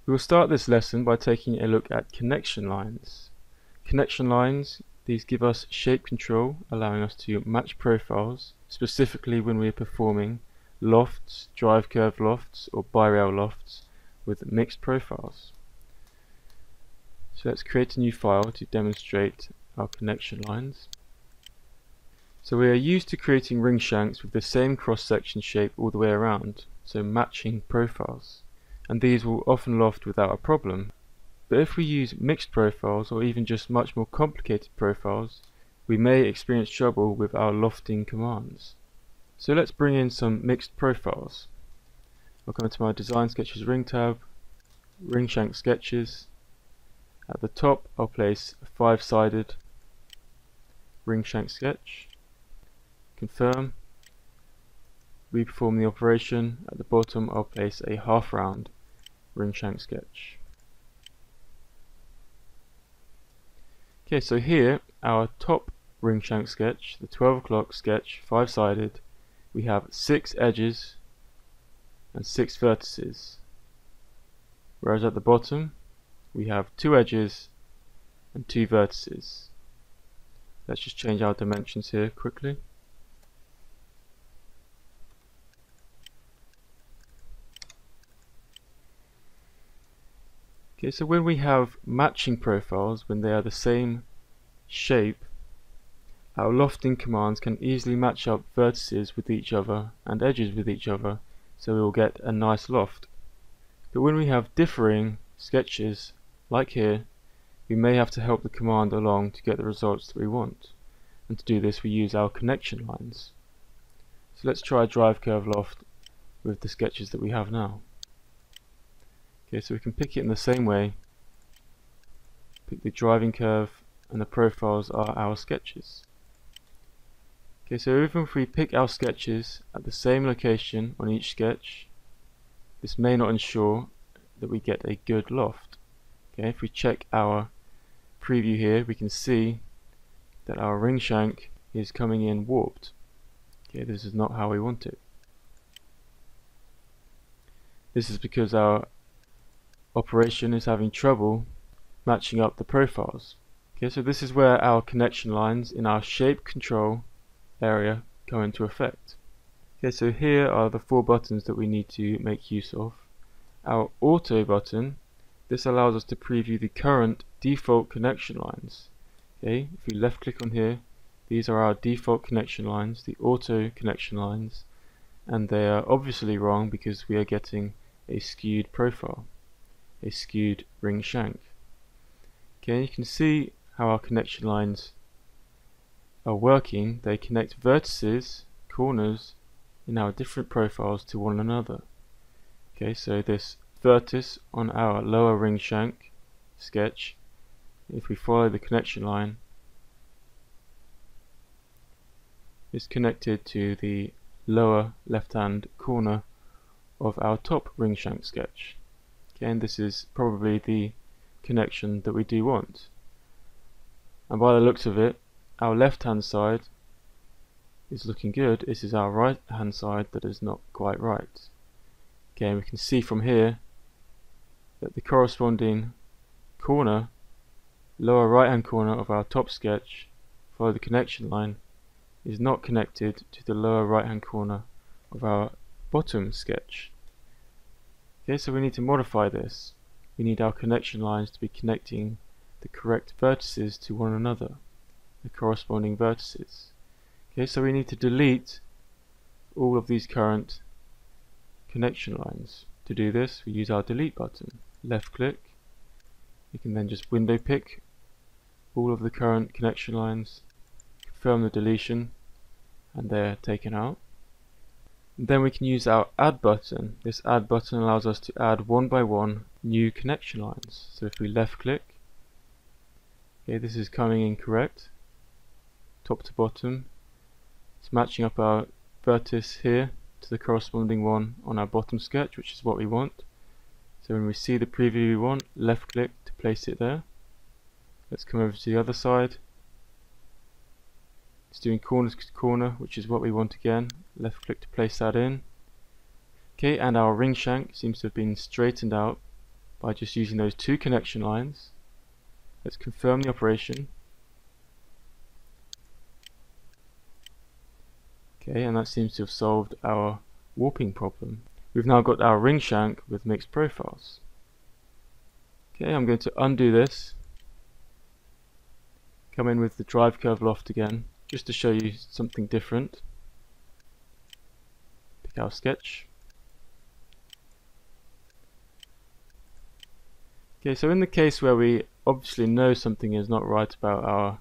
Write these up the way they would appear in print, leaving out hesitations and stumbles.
We will start this lesson by taking a look at connection lines. Connection lines, these give us shape control, allowing us to match profiles, specifically when we are performing lofts, drive curve lofts or bi-rail lofts with mixed profiles. So let's create a new file to demonstrate our connection lines. So we are used to creating ring shanks with the same cross-section shape all the way around, so matching profiles, and these will often loft without a problem. But if we use mixed profiles or even just much more complicated profiles, we may experience trouble with our lofting commands. So let's bring in some mixed profiles. I'll come into my Design Sketches ring tab, Ring Shank Sketches. At the top I'll place a 5-sided ring shank sketch. Confirm. Reperform the operation. At the bottom I'll place a half-round ring shank sketch. Okay, so here our top ring shank sketch, the 12 o'clock sketch, 5-sided, we have 6 edges and 6 vertices, whereas at the bottom we have 2 edges and 2 vertices. Let's just change our dimensions here quickly. Okay, so when we have matching profiles, when they are the same shape, our lofting commands can easily match up vertices with each other and edges with each other, so we will get a nice loft. But when we have differing sketches, like here, we may have to help the command along to get the results that we want. And to do this we use our connection lines. So let's try a drive curve loft with the sketches that we have now. Okay, so we can pick it in the same way. Pick the driving curve and the profiles are our sketches. Okay, so even if we pick our sketches at the same location on each sketch, this may not ensure that we get a good loft. Okay, if we check our preview here, we can see that our ring shank is coming in warped. Okay, this is not how we want it. This is because our operation is having trouble matching up the profiles. Okay, so this is where our connection lines in our shape control area come into effect. Okay, so here are the 4 buttons that we need to make use of. Our auto button, this allows us to preview the current default connection lines. Okay, if we left click on here, these are our default connection lines, the auto connection lines, and they are obviously wrong because we are getting a skewed profile, a skewed ring shank. Okay, you can see how our connection lines are working. They connect vertices, corners, in our different profiles to one another. Okay, so this vertex on our lower ring shank sketch, if we follow the connection line, is connected to the lower left hand corner of our top ring shank sketch. Okay, and this is probably the connection that we do want. And by the looks of it, our left hand side is looking good. This is our right hand side that is not quite right. Okay, and we can see from here that the corresponding corner, lower right hand corner of our top sketch, follow the connection line, is not connected to the lower right hand corner of our bottom sketch. Okay, so we need to modify this. We need our connection lines to be connecting the correct vertices to one another, the corresponding vertices. Okay, so we need to delete all of these current connection lines. To do this, we use our delete button. Left click. You can then just window pick all of the current connection lines, confirm the deletion, and they're taken out. And then we can use our add button. This add button allows us to add one by one new connection lines. So if we left click, okay, this is coming in correct, top to bottom. It's matching up our vertex here to the corresponding one on our bottom sketch, which is what we want. So when we see the preview we want, left click to place it there. Let's come over to the other side. It's doing corner to corner, which is what we want again. Left click to place that in. Okay, and our ring shank seems to have been straightened out by just using those two connection lines. Let's confirm the operation. Okay, and that seems to have solved our warping problem. We've now got our ring shank with mixed profiles. Okay, I'm going to undo this, come in with the drive curve loft again, just to show you something different. Pick our sketch. Okay, so in the case where we obviously know something is not right about our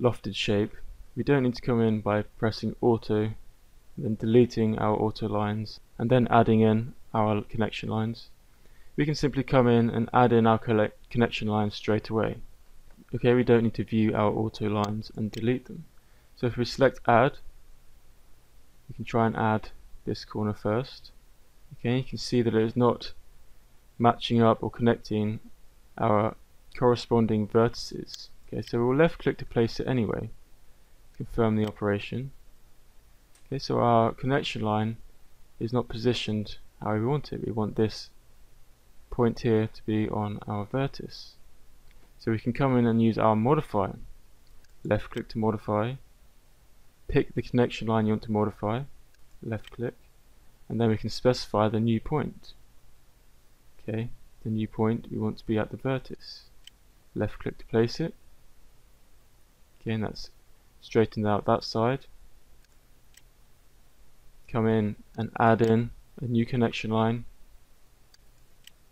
lofted shape, we don't need to come in by pressing auto, then deleting our auto lines, and then adding in our connection lines. We can simply come in and add in our connection lines straight away. Okay, we don't need to view our auto lines and delete them. So if we select add, we can try and add this corner first. Okay, you can see that it is not matching up or connecting our corresponding vertices. Okay, so we'll left click to place it anyway. Confirm the operation. Okay, so our connection line is not positioned how we want it. We want this point here to be on our vertex. So we can come in and use our modifier. Left click to modify. Pick the connection line you want to modify. Left click. And then we can specify the new point. Okay, the new point we want to be at the vertex. Left click to place it. Okay, and that's straightened out that side. Come in and add in a new connection line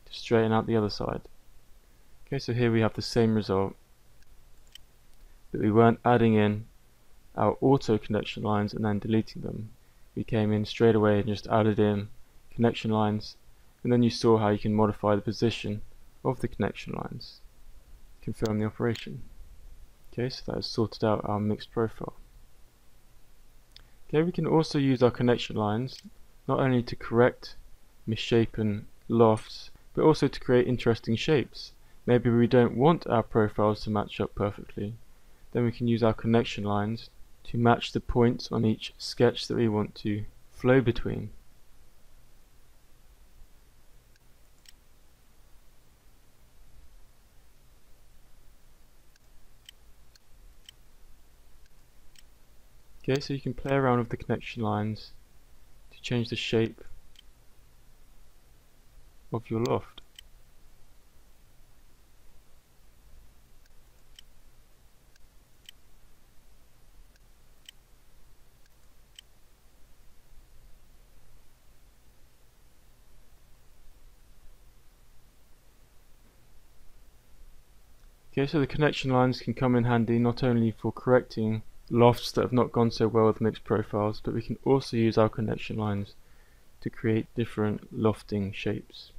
to straighten out the other side. Okay, so here we have the same result, but we weren't adding in our auto connection lines and then deleting them. We came in straight away and just added in connection lines, and then you saw how you can modify the position of the connection lines. Confirm the operation. Okay, so that has sorted out our mixed profile. Okay, we can also use our connection lines not only to correct misshapen lofts, but also to create interesting shapes. Maybe we don't want our profiles to match up perfectly. Then we can use our connection lines to match the points on each sketch that we want to flow between. Okay, so you can play around with the connection lines to change the shape of your loft. Okay, so the connection lines can come in handy not only for correcting lofts that have not gone so well with mixed profiles, but we can also use our connection lines to create different lofting shapes.